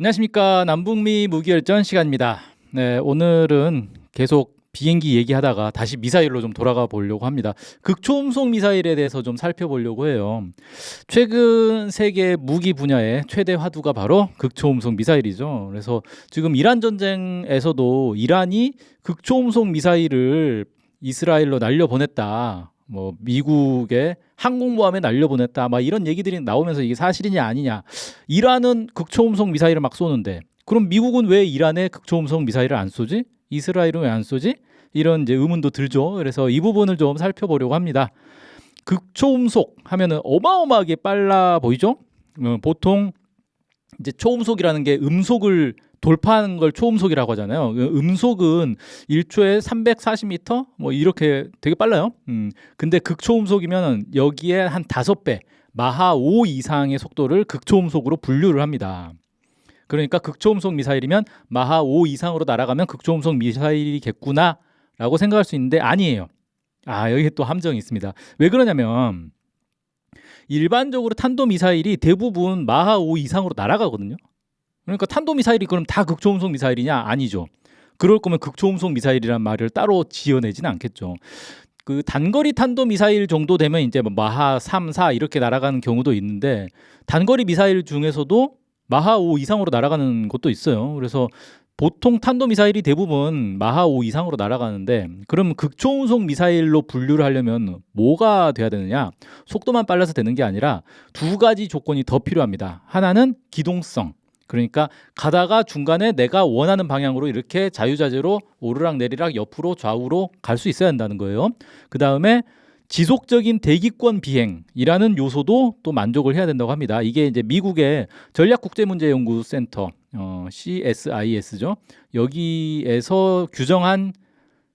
안녕하십니까. 남북미 무기열전 시간입니다. 네, 오늘은 계속 비행기 얘기하다가 다시 미사일로 좀 돌아가 보려고 합니다. 극초음속 미사일에 대해서 좀 살펴보려고 해요. 최근 세계 무기 분야의 최대 화두가 바로 극초음속 미사일이죠. 그래서 지금 이란 전쟁에서도 이란이 극초음속 미사일을 이스라엘로 날려보냈다. 뭐 미국의 항공모함에 날려보냈다. 막 이런 얘기들이 나오면서 이게 사실이냐 아니냐. 이란은 극초음속 미사일을 막 쏘는데 그럼 미국은 왜 이란에 극초음속 미사일을 안 쏘지? 이스라엘은 왜 안 쏘지? 이런 이제 의문도 들죠. 그래서 이 부분을 좀 살펴보려고 합니다. 극초음속 하면은 어마어마하게 빨라 보이죠? 보통 이제 초음속이라는 게 음속을 돌파하는 걸 초음속이라고 하잖아요. 음속은 1초에 340m 뭐 이렇게 되게 빨라요. 근데 극초음속이면 여기에 한 5배, 마하 5 이상의 속도를 극초음속으로 분류를 합니다. 그러니까 극초음속 미사일이면 마하 5 이상으로 날아가면 극초음속 미사일이겠구나라고 생각할 수 있는데 아니에요. 여기 또 함정이 있습니다. 왜 그러냐면 일반적으로 탄도미사일이 대부분 마하 5 이상으로 날아가거든요. 그러니까 탄도미사일이 그럼 다 극초음속 미사일이냐? 아니죠. 그럴 거면 극초음속 미사일이란 말을 따로 지어내지는 않겠죠. 그 단거리 탄도미사일 정도 되면 이제 마하 3, 4 이렇게 날아가는 경우도 있는데 단거리 미사일 중에서도 마하 5 이상으로 날아가는 것도 있어요. 그래서 보통 탄도미사일이 대부분 마하 5 이상으로 날아가는데 그럼 극초음속 미사일로 분류를 하려면 뭐가 돼야 되느냐? 속도만 빨라서 되는 게 아니라 두 가지 조건이 더 필요합니다. 하나는 기동성. 그러니까 가다가 중간에 내가 원하는 방향으로 이렇게 자유자재로 오르락 내리락 옆으로 좌우로 갈 수 있어야 한다는 거예요. 그 다음에 지속적인 대기권 비행이라는 요소도 또 만족을 해야 된다고 합니다. 이게 이제 미국의 전략국제문제연구센터 CSIS죠. 여기에서 규정한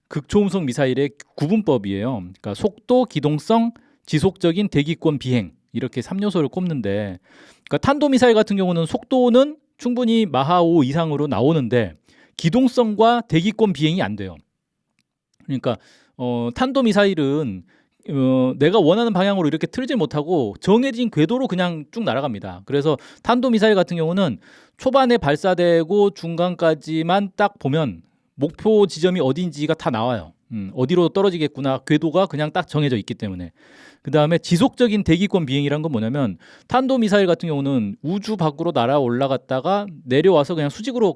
극초음속 미사일의 구분법이에요. 그러니까 속도, 기동성, 지속적인 대기권 비행 이렇게 3요소를 꼽는데 그러니까 탄도미사일 같은 경우는 속도는 충분히 마하 5 이상으로 나오는데 기동성과 대기권 비행이 안 돼요. 그러니까 탄도미사일은 내가 원하는 방향으로 이렇게 틀지 못하고 정해진 궤도로 그냥 쭉 날아갑니다. 그래서 탄도미사일 같은 경우는 초반에 발사되고 중간까지만 딱 보면 목표 지점이 어딘지가 다 나와요. 어디로 떨어지겠구나 궤도가 그냥 딱 정해져 있기 때문에. 그 다음에 지속적인 대기권 비행이란 건 뭐냐면 탄도미사일 같은 경우는 우주 밖으로 날아 올라갔다가 내려와서 그냥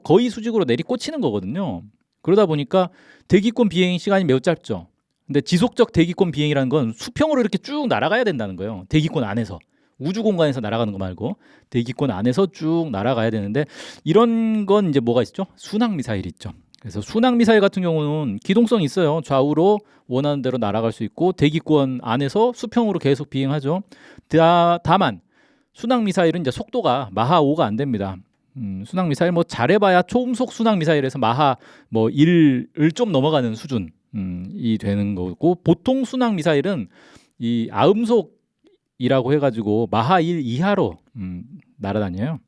거의 수직으로 내리꽂히는 거거든요. 그러다 보니까 대기권 비행 시간이 매우 짧죠. 근데 지속적 대기권 비행이라는 건 수평으로 이렇게 쭉 날아가야 된다는 거예요. 대기권 안에서. 우주 공간에서 날아가는 거 말고 대기권 안에서 쭉 날아가야 되는데 이런 건 이제 뭐가 있죠? 순항 미사일이 있죠. 그래서 순항 미사일 같은 경우는 기동성이 있어요. 좌우로 원하는 대로 날아갈 수 있고 대기권 안에서 수평으로 계속 비행하죠. 다만 순항 미사일은 이제 속도가 마하 5가 안 됩니다. 순항 미사일 뭐 잘해봐야 초음속 순항 미사일에서 마하 뭐 1을 좀 넘어가는 수준이 되는 거고 보통 순항 미사일은 이 아음속이라고 해가지고 마하 1 이하로 날아다녀요.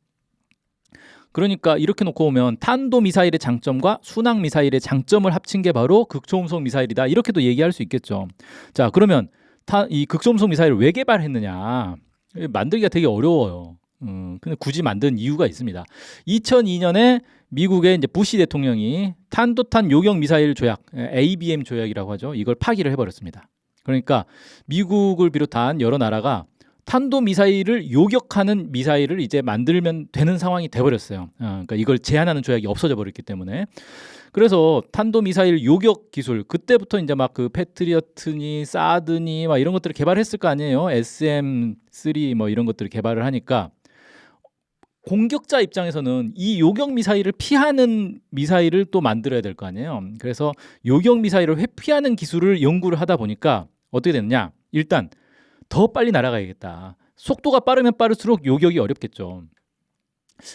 그러니까 이렇게 놓고 보면 탄도미사일의 장점과 순항미사일의 장점을 합친 게 바로 극초음속 미사일이다. 이렇게도 얘기할 수 있겠죠. 자, 그러면 이 극초음속 미사일을 왜 개발했느냐. 만들기가 되게 어려워요. 근데 굳이 만든 이유가 있습니다. 2002년에 미국의 이제 부시 대통령이 탄도탄 요격 미사일 조약, ABM 조약이라고 하죠. 이걸 파기를 해버렸습니다. 그러니까 미국을 비롯한 여러 나라가 탄도미사일을 요격하는 미사일을 이제 만들면 되는 상황이 돼버렸어요. 그러니까 이걸 제한하는 조약이 없어져 버렸기 때문에. 그래서 탄도미사일 요격 기술 그때부터 이제 막 그 패트리어트니 사드니 막 이런 것들을 개발했을 거 아니에요. SM3 뭐 이런 것들을 개발을 하니까 공격자 입장에서는 이 요격 미사일을 피하는 미사일을 또 만들어야 될 거 아니에요. 그래서 요격 미사일을 회피하는 기술을 연구를 하다 보니까 어떻게 됐느냐. 일단 더 빨리 날아가야겠다. 속도가 빠르면 빠를수록 요격이 어렵겠죠.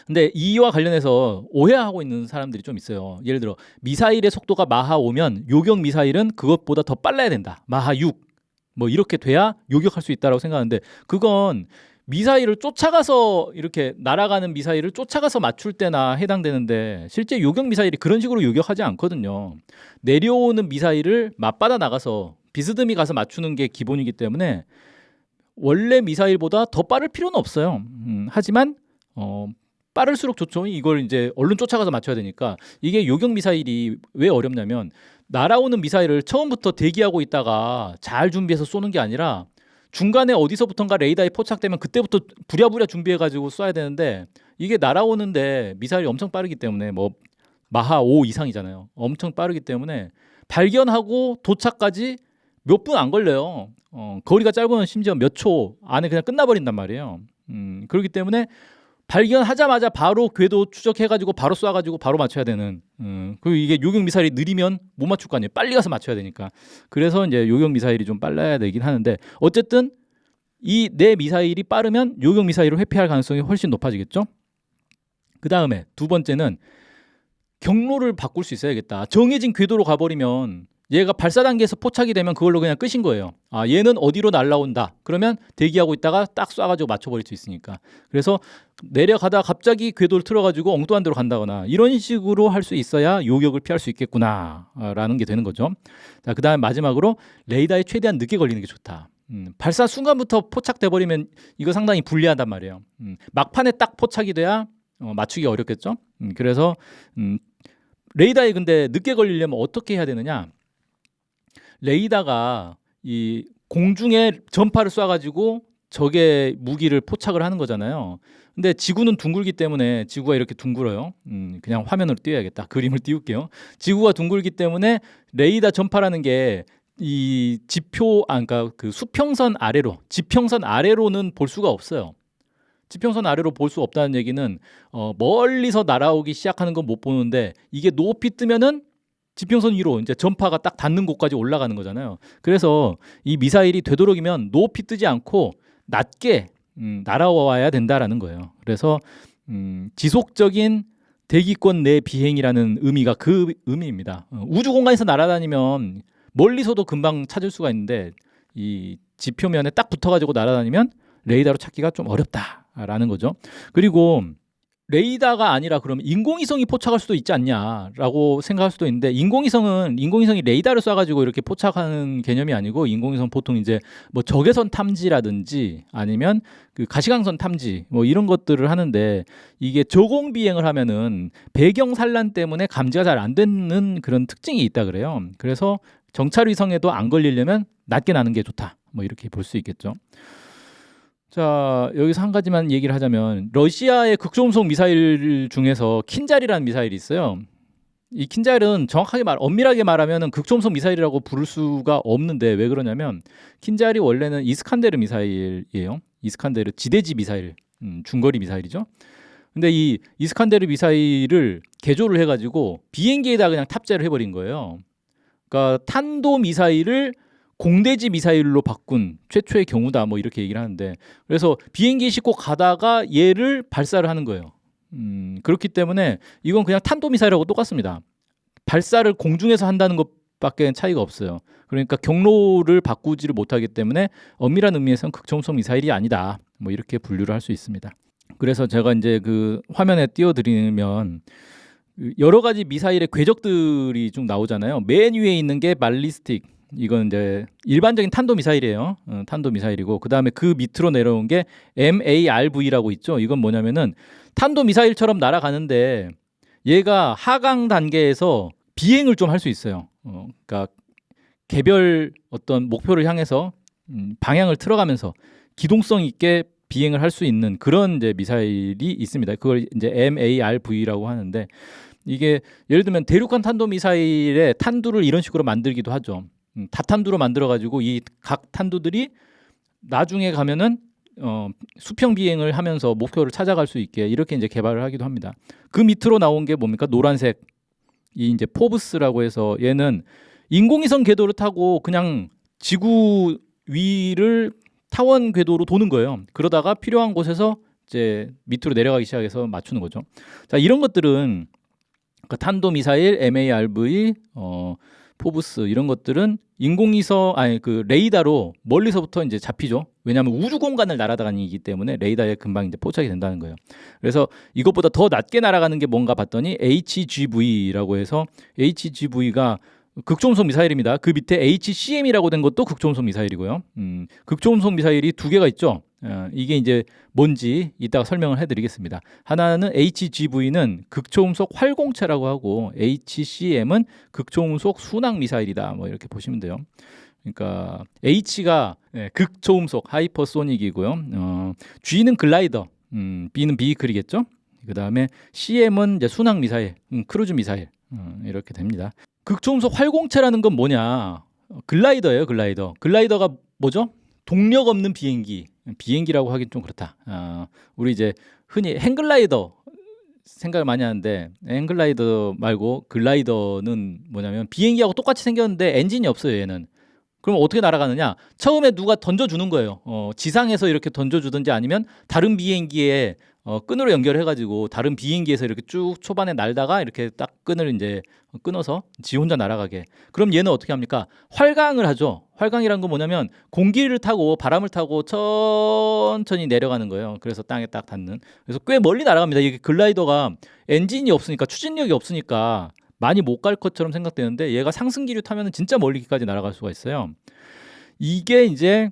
근데 이와 관련해서 오해하고 있는 사람들이 좀 있어요. 예를 들어 미사일의 속도가 마하 5면 요격 미사일은 그것보다 더 빨라야 된다. 마하 6. 뭐 이렇게 돼야 요격할 수 있다고 생각하는데 그건 미사일을 쫓아가서 이렇게 날아가는 미사일을 쫓아가서 맞출 때나 해당되는데 실제 요격 미사일이 그런 식으로 요격하지 않거든요. 내려오는 미사일을 맞받아 나가서 비스듬히 가서 맞추는 게 기본이기 때문에 원래 미사일보다 더 빠를 필요는 없어요. 하지만 빠를수록 좋죠. 이걸 이제 얼른 쫓아가서 맞춰야 되니까. 이게 요격 미사일이 왜 어렵냐면 날아오는 미사일을 처음부터 대기하고 있다가 잘 준비해서 쏘는 게 아니라 중간에 어디서부턴가 레이더에 포착되면 그때부터 부랴부랴 준비해가지고 쏴야 되는데 이게 날아오는데 미사일이 엄청 빠르기 때문에 뭐 마하 5 이상이잖아요. 엄청 빠르기 때문에 발견하고 도착까지 몇 분 안 걸려요. 거리가 짧으면 심지어 몇 초 안에 그냥 끝나버린단 말이에요. 그렇기 때문에 발견하자마자 바로 궤도 추적해가지고 바로 쏴가지고 바로 맞춰야 되는. 그리고 이게 요격 미사일이 느리면 못 맞출 거 아니에요. 빨리 가서 맞춰야 되니까. 그래서 이제 요격 미사일이 좀 빨라야 되긴 하는데 어쨌든 이 내 미사일이 빠르면 요격 미사일을 회피할 가능성이 훨씬 높아지겠죠. 그 다음에 두 번째는 경로를 바꿀 수 있어야겠다. 정해진 궤도로 가버리면 얘가 발사 단계에서 포착이 되면 그걸로 그냥 끝인 거예요. 아, 얘는 어디로 날라온다. 그러면 대기하고 있다가 딱 쏴가지고 맞춰버릴 수 있으니까. 그래서 내려가다가 갑자기 궤도를 틀어가지고 엉뚱한 데로 간다거나 이런 식으로 할 수 있어야 요격을 피할 수 있겠구나라는 게 되는 거죠. 자, 그 다음에 마지막으로 레이더에 최대한 늦게 걸리는 게 좋다. 발사 순간부터 포착돼 버리면 이거 상당히 불리하단 말이에요. 막판에 딱 포착이 돼야 맞추기 어렵겠죠. 그래서 레이더에 근데 늦게 걸리려면 어떻게 해야 되느냐? 레이더가 이 공중에 전파를 쏴가지고 적의 무기를 포착을 하는 거잖아요. 근데 지구는 둥글기 때문에 지구가 이렇게 둥글어요. 그냥 화면으로 띄워야겠다. 그림을 띄울게요. 지구가 둥글기 때문에 레이더 전파라는 게 이 그러니까 그 수평선 아래로, 지평선 아래로는 볼 수가 없어요. 지평선 아래로 볼 수 없다는 얘기는 멀리서 날아오기 시작하는 건 못 보는데 이게 높이 뜨면은 지평선 위로 이제 전파가 딱 닿는 곳까지 올라가는 거잖아요. 그래서 이 미사일이 되도록이면 높이 뜨지 않고 낮게 날아와야 된다라는 거예요. 그래서 지속적인 대기권 내 비행이라는 의미가 그 의미입니다. 우주 공간에서 날아다니면 멀리서도 금방 찾을 수가 있는데 이 지표면에 딱 붙어가지고 날아다니면 레이더로 찾기가 좀 어렵다라는 거죠. 그리고 레이더가 아니라 그러면 인공위성이 포착할 수도 있지 않냐라고 생각할 수도 있는데 인공위성이 레이더를 쏴가지고 이렇게 포착하는 개념이 아니고 인공위성 보통 이제 뭐 적외선 탐지라든지 아니면 그 가시광선 탐지 뭐 이런 것들을 하는데 이게 저공 비행을 하면은 배경 산란 때문에 감지가 잘 안 되는 그런 특징이 있다 그래요. 그래서 정찰 위성에도 안 걸리려면 낮게 나는 게 좋다. 뭐 이렇게 볼 수 있겠죠. 자, 여기서 한 가지만 얘기를 하자면 러시아의 극초음속 미사일 중에서 킨잘이라는 미사일이 있어요. 이 킨잘은 정확하게 엄밀하게 말하면 극초음속 미사일이라고 부를 수가 없는데 왜 그러냐면 킨잘이 원래는 이스칸데르 미사일이에요. 이스칸데르 지대지 미사일, 중거리 미사일이죠. 근데 이 이스칸데르 미사일을 개조를 해가지고 비행기에다 그냥 탑재를 해버린 거예요. 그러니까 탄도 미사일을 공대지 미사일로 바꾼 최초의 경우다 뭐 이렇게 얘기를 하는데 그래서 비행기에 싣고 가다가 얘를 발사를 하는 거예요. 그렇기 때문에 이건 그냥 탄도 미사일하고 똑같습니다. 발사를 공중에서 한다는 것밖에 차이가 없어요. 그러니까 경로를 바꾸지를 못하기 때문에 엄밀한 의미에서는 극초음속 미사일이 아니다. 뭐 이렇게 분류를 할 수 있습니다. 그래서 제가 이제 그 화면에 띄워드리면 여러 가지 미사일의 궤적들이 좀 나오잖아요. 맨 위에 있는 게 발리스틱. 이건 이제 일반적인 탄도 미사일이에요. 탄도 미사일이고 그다음에 그 밑으로 내려온 게 MARV라고 있죠. 이건 뭐냐면은 탄도 미사일처럼 날아가는데 얘가 하강 단계에서 비행을 좀 할 수 있어요. 그러니까 개별 어떤 목표를 향해서 방향을 틀어가면서 기동성 있게 비행을 할 수 있는 그런 이제 미사일이 있습니다. 그걸 이제 MARV라고 하는데 이게 예를 들면 대륙간 탄도 미사일의 탄두를 이런 식으로 만들기도 하죠. 다탄두로 만들어가지고 이 각 탄두들이 나중에 가면은 수평 비행을 하면서 목표를 찾아갈 수 있게 이렇게 이제 개발을 하기도 합니다. 그 밑으로 나온 게 뭡니까? 노란색 이 이제 포브스라고 해서 얘는 인공위성 궤도를 타고 그냥 지구 위를 타원 궤도로 도는 거예요. 그러다가 필요한 곳에서 이제 밑으로 내려가기 시작해서 맞추는 거죠. 자, 이런 것들은 그 탄도 미사일, MARV, 포브스 이런 것들은 그 레이더로 멀리서부터 이제 잡히죠. 왜냐하면 우주 공간을 날아다니기 때문에 레이더에 금방 이제 포착이 된다는 거예요. 그래서 이것보다 더 낮게 날아가는 게 뭔가 봤더니 HGV라고 해서 HGV가 극초음속 미사일입니다. 그 밑에 HCM이라고 된 것도 극초음속 미사일이고요. 극초음속 미사일이 두 개가 있죠. 이게 이제 뭔지 이따가 설명을 해드리겠습니다. 하나는 HGV는 극초음속 활공체라고 하고 HCM은 극초음속 순항 미사일이다. 뭐 이렇게 보시면 돼요. 그러니까 H가 극초음속 하이퍼소닉이고요. G는 글라이더, B는 비클이겠죠. 그 다음에 CM은 이제 순항 미사일, 크루즈 미사일 이렇게 됩니다. 극초음속 활공체라는 건 뭐냐? 글라이더예요, 글라이더. 글라이더가 뭐죠? 동력 없는 비행기라고 하긴 좀 그렇다. 우리 이제 흔히 행글라이더 생각을 많이 하는데 행글라이더 말고 글라이더는 뭐냐면 비행기하고 똑같이 생겼는데 엔진이 없어요, 얘는. 그럼 어떻게 날아가느냐? 처음에 누가 던져주는 거예요. 지상에서 이렇게 던져주든지 아니면 다른 비행기에 끈으로 연결해가지고 다른 비행기에서 이렇게 쭉 초반에 날다가 이렇게 딱 끈을 이제 끊어서 지 혼자 날아가게. 그럼 얘는 어떻게 합니까? 활강을 하죠. 활강이란 건 뭐냐면 공기를 타고 바람을 타고 천천히 내려가는 거예요. 그래서 땅에 딱 닿는. 그래서 꽤 멀리 날아갑니다. 이게 글라이더가 엔진이 없으니까 추진력이 없으니까 많이 못 갈 것처럼 생각되는데 얘가 상승기류 타면은 진짜 멀리까지 날아갈 수가 있어요. 이게 이제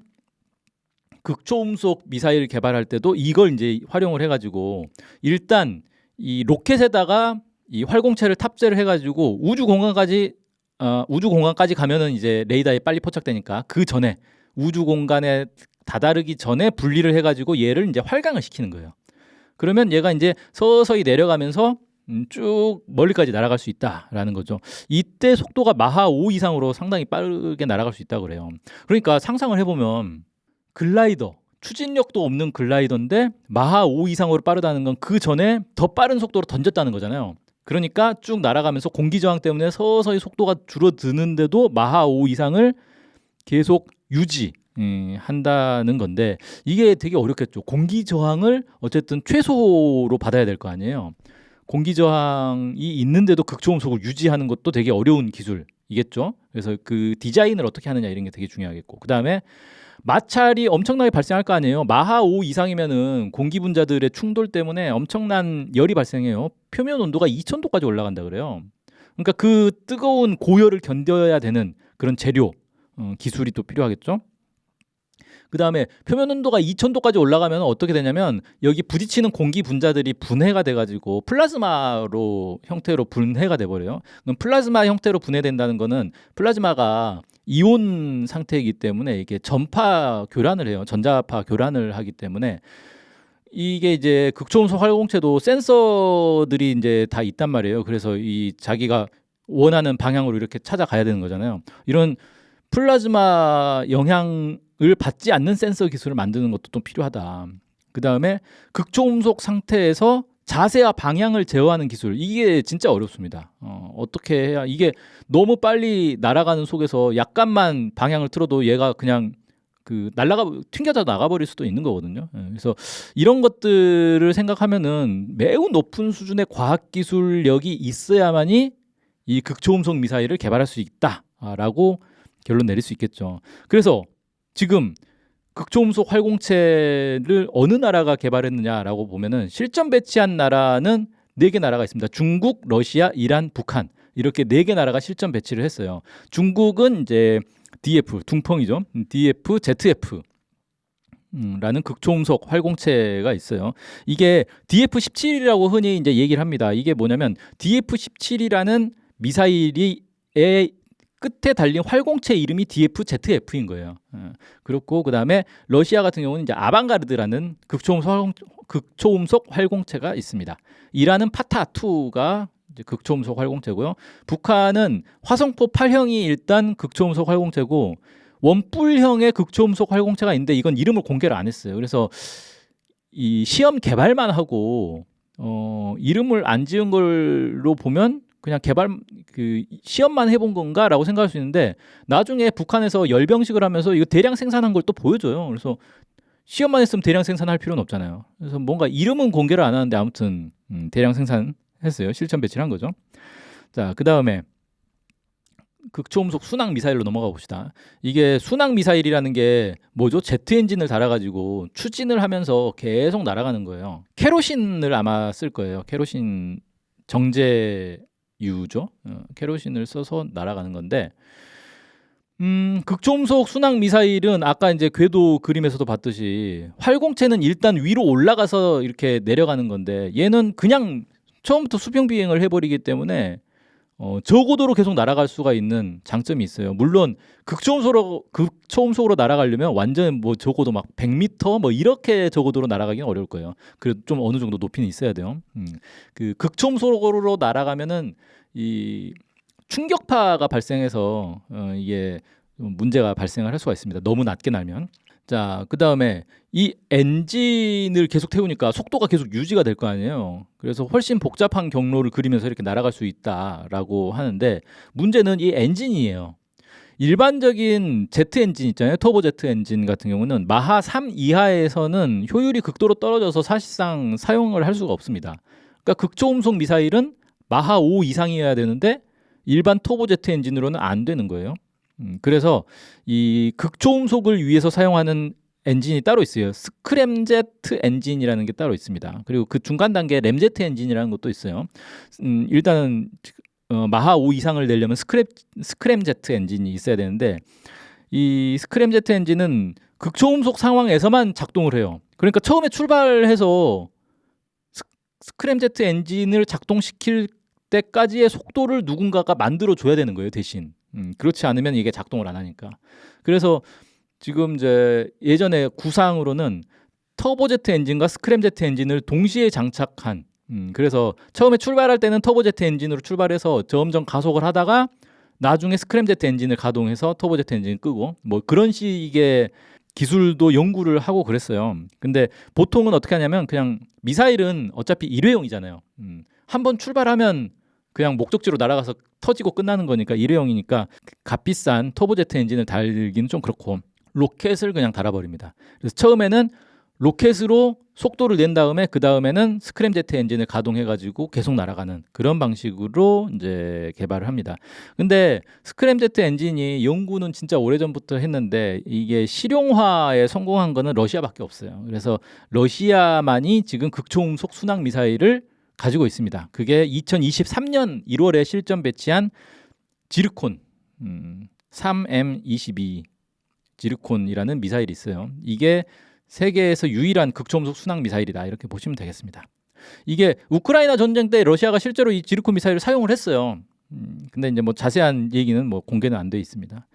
극초음속 미사일을 개발할 때도 이걸 이제 활용을 해가지고 일단 이 로켓에다가 이 활공체를 탑재를 해가지고 우주 공간까지 가면은 이제 레이더에 빨리 포착되니까 그 전에 우주 공간에 다다르기 전에 분리를 해가지고 얘를 이제 활강을 시키는 거예요. 그러면 얘가 이제 서서히 내려가면서 쭉 멀리까지 날아갈 수 있다라는 거죠. 이때 속도가 마하 5 이상으로 상당히 빠르게 날아갈 수 있다고 그래요. 그러니까 상상을 해보면 글라이더, 추진력도 없는 글라이더인데 마하 5 이상으로 빠르다는 건 그 전에 더 빠른 속도로 던졌다는 거잖아요. 그러니까 쭉 날아가면서 공기 저항 때문에 서서히 속도가 줄어드는데도 마하 5 이상을 계속 유지 한다는 건데 이게 되게 어렵겠죠. 공기 저항을 어쨌든 최소로 받아야 될 거 아니에요. 공기 저항이 있는데도 극초음속을 유지하는 것도 되게 어려운 기술이겠죠. 그래서 그 디자인을 어떻게 하느냐 이런 게 되게 중요하겠고, 그 다음에 마찰이 엄청나게 발생할 거 아니에요. 마하 5 이상이면은 공기 분자들의 충돌 때문에 엄청난 열이 발생해요. 표면 온도가 2000도까지 올라간다 그래요. 그러니까 그 뜨거운 고열을 견뎌야 되는 그런 재료, 기술이 또 필요하겠죠. 그 다음에 표면 온도가 2000도까지 올라가면 어떻게 되냐면 여기 부딪히는 공기 분자들이 분해가 돼가지고 플라즈마로 형태로 분해가 돼버려요. 그럼 플라즈마 형태로 분해된다는 거는 플라즈마가 이온 상태이기 때문에 이게 전파 교란을 해요. 전자파 교란을 하기 때문에 이게 이제 극초음속 활공체도 센서들이 이제 다 있단 말이에요. 그래서 이 자기가 원하는 방향으로 이렇게 찾아가야 되는 거잖아요. 이런 플라즈마 영향을 받지 않는 센서 기술을 만드는 것도 좀 필요하다. 그 다음에 극초음속 상태에서 자세와 방향을 제어하는 기술, 이게 진짜 어렵습니다. 어떻게 해야, 이게 너무 빨리 날아가는 속에서 약간만 방향을 틀어도 얘가 그냥 그 튕겨져 나가버릴 수도 있는 거거든요. 그래서 이런 것들을 생각하면은 매우 높은 수준의 과학기술력이 있어야만이 이 극초음속 미사일을 개발할 수 있다라고 결론 내릴 수 있겠죠. 그래서 지금 극초음속 활공체를 어느 나라가 개발했느냐라고 보면은 실전 배치한 나라는 4개 나라가 있습니다. 중국, 러시아, 이란, 북한, 이렇게 4개 나라가 실전 배치를 했어요. 중국은 이제 DF, 둥펑이죠. DF, ZF 라는 극초음속 활공체가 있어요. 이게 DF-17이라고 흔히 이제 얘기를 합니다. 이게 뭐냐면 DF-17이라는 미사일이 끝에 달린 활공체 이름이 DF-ZF인 거예요. 그렇고 그 다음에 러시아 같은 경우는 이제 아방가르드라는 극초음속 활공체가 있습니다. 이란은 파타2가 극초음속 활공체고요. 북한은 화성포 8형이 일단 극초음속 활공체고 원뿔형의 극초음속 활공체가 있는데 이건 이름을 공개를 안 했어요. 그래서 이 시험 개발만 하고 이름을 안 지은 걸로 보면 그냥 시험만 해본 건가라고 생각할 수 있는데 나중에 북한에서 열병식을 하면서 이거 대량 생산한 걸 또 보여줘요. 그래서 시험만 했으면 대량 생산할 필요는 없잖아요. 그래서 뭔가 이름은 공개를 안 하는데 아무튼 대량 생산했어요. 실전 배치를 한 거죠. 자, 그 다음에 극초음속 순항 미사일로 넘어가 봅시다. 이게 순항 미사일이라는 게 뭐죠? 제트 엔진을 달아가지고 추진을 하면서 계속 날아가는 거예요. 케로신을 아마 쓸 거예요. 케로신 정제유죠. 케로신을 써서 날아가는 건데 극초음속 순항 미사일은 아까 이제 궤도 그림에서도 봤듯이 활공체는 일단 위로 올라가서 이렇게 내려가는 건데 얘는 그냥 처음부터 수평 비행을 해버리기 때문에 저고도로 계속 날아갈 수가 있는 장점이 있어요. 물론 극초음속으로 날아가려면 완전 뭐 적어도 막 100m 뭐 이렇게 저고도로 날아가기는 어려울 거예요. 그래도 좀 어느 정도 높이는 있어야 돼요. 그 극초음속으로 날아가면은 이 충격파가 발생해서 이게 문제가 발생을 할 수가 있습니다. 너무 낮게 날면. 자, 그다음에 이 엔진을 계속 태우니까 속도가 계속 유지가 될 거 아니에요. 그래서 훨씬 복잡한 경로를 그리면서 이렇게 날아갈 수 있다라고 하는데 문제는 이 엔진이에요. 일반적인 제트 엔진 있잖아요. 터보 제트 엔진 같은 경우는 마하 3 이하에서는 효율이 극도로 떨어져서 사실상 사용을 할 수가 없습니다. 그러니까 극초음속 미사일은 마하 5 이상이어야 되는데 일반 터보 제트 엔진으로는 안 되는 거예요. 그래서 이 극초음속을 위해서 사용하는 엔진이 따로 있어요. 스크램제트 엔진이라는 게 따로 있습니다. 그리고 그 중간 단계 램제트 엔진이라는 것도 있어요. 일단은 마하 5 이상을 내려면 스크램제트 엔진이 있어야 되는데 이 스크램제트 엔진은 극초음속 상황에서만 작동을 해요. 그러니까 처음에 출발해서 스크램제트 엔진을 작동시킬 때까지의 속도를 누군가가 만들어 줘야 되는 거예요, 대신. 그렇지 않으면 이게 작동을 안 하니까. 그래서 지금 이제 예전에 구상으로는 터보제트 엔진과 스크램제트 엔진을 동시에 장착한 그래서 처음에 출발할 때는 터보제트 엔진으로 출발해서 점점 가속을 하다가 나중에 스크램제트 엔진을 가동해서 터보제트 엔진을 끄고 뭐 그런 식의 기술도 연구를 하고 그랬어요. 근데 보통은 어떻게 하냐면 그냥 미사일은 어차피 일회용이잖아요. 한번 출발하면 그냥 목적지로 날아가서 터지고 끝나는 거니까 일회용이니까 값비싼 터보제트 엔진을 달기는 좀 그렇고 로켓을 그냥 달아버립니다. 그래서 처음에는 로켓으로 속도를 낸 다음에 그 다음에는 스크램제트 엔진을 가동해가지고 계속 날아가는 그런 방식으로 이제 개발을 합니다. 근데 스크램제트 엔진이 연구는 진짜 오래전부터 했는데 이게 실용화에 성공한 거는 러시아밖에 없어요. 그래서 러시아만이 지금 극초음속 순항 미사일을 가지고 있습니다. 그게 2023년 1월에 실전 배치한 지르콘 3M22 지르콘이라는 미사일이 있어요. 이게 세계에서 유일한 극초음속 순항 미사일이다 이렇게 보시면 되겠습니다. 이게 우크라이나 전쟁 때 러시아가 실제로 이 지르콘 미사일을 사용을 했어요. 근데 이제 뭐 자세한 얘기는 뭐 공개는 안 돼 있습니다.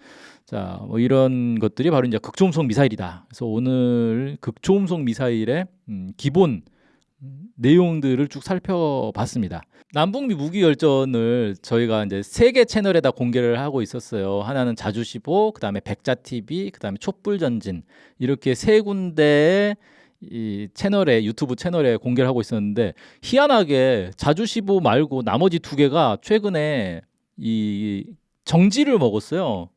자, 뭐 이런 것들이 바로 이제 극초음속 미사일이다. 그래서 오늘 극초음속 미사일의 기본 내용들을 쭉 살펴봤습니다. 남북미 무기 열전을 저희가 이제 3개 채널에다 공개를 하고 있었어요. 하나는 자주15, 그다음에 백자 TV, 그다음에 촛불 전진 이렇게 3군데의 이 채널에 유튜브 채널에 공개를 하고 있었는데 희한하게 자주15 말고 나머지 2개가 최근에 이 정지를 먹었어요.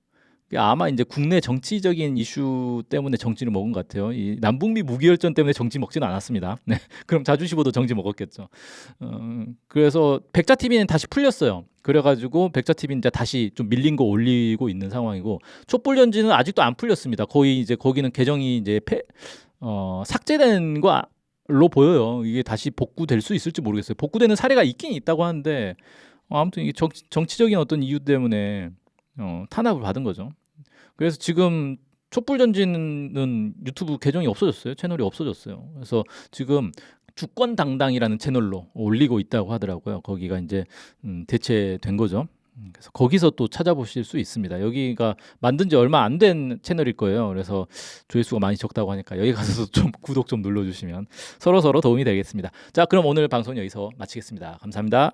아마 이제 국내 정치적인 이슈 때문에 정지를 먹은 것 같아요. 이 남북미 무기열전 때문에 정지 먹지는 않았습니다. 네, 그럼 자주15도 정지 먹었겠죠. 그래서 백자 TV는 다시 풀렸어요. 그래가지고 백자 TV는 이제 다시 좀 밀린 거 올리고 있는 상황이고 촛불 전지는 아직도 안 풀렸습니다. 거의 이제 거기는 계정이 이제 삭제된 걸로 보여요. 이게 다시 복구될 수 있을지 모르겠어요. 복구되는 사례가 있긴 있다고 하는데 아무튼 이게 정치적인 어떤 이유 때문에 탄압을 받은 거죠. 그래서 지금 촛불 전지는 유튜브 계정이 없어졌어요. 채널이 없어졌어요. 그래서 지금 주권당당이라는 채널로 올리고 있다고 하더라고요. 거기가 이제 대체된 거죠. 그래서 거기서 또 찾아보실 수 있습니다. 여기가 만든 지 얼마 안 된 채널일 거예요. 그래서 조회수가 많이 적다고 하니까 여기 가서 좀 구독 좀 눌러주시면 서로 도움이 되겠습니다. 자, 그럼 오늘 방송 여기서 마치겠습니다. 감사합니다.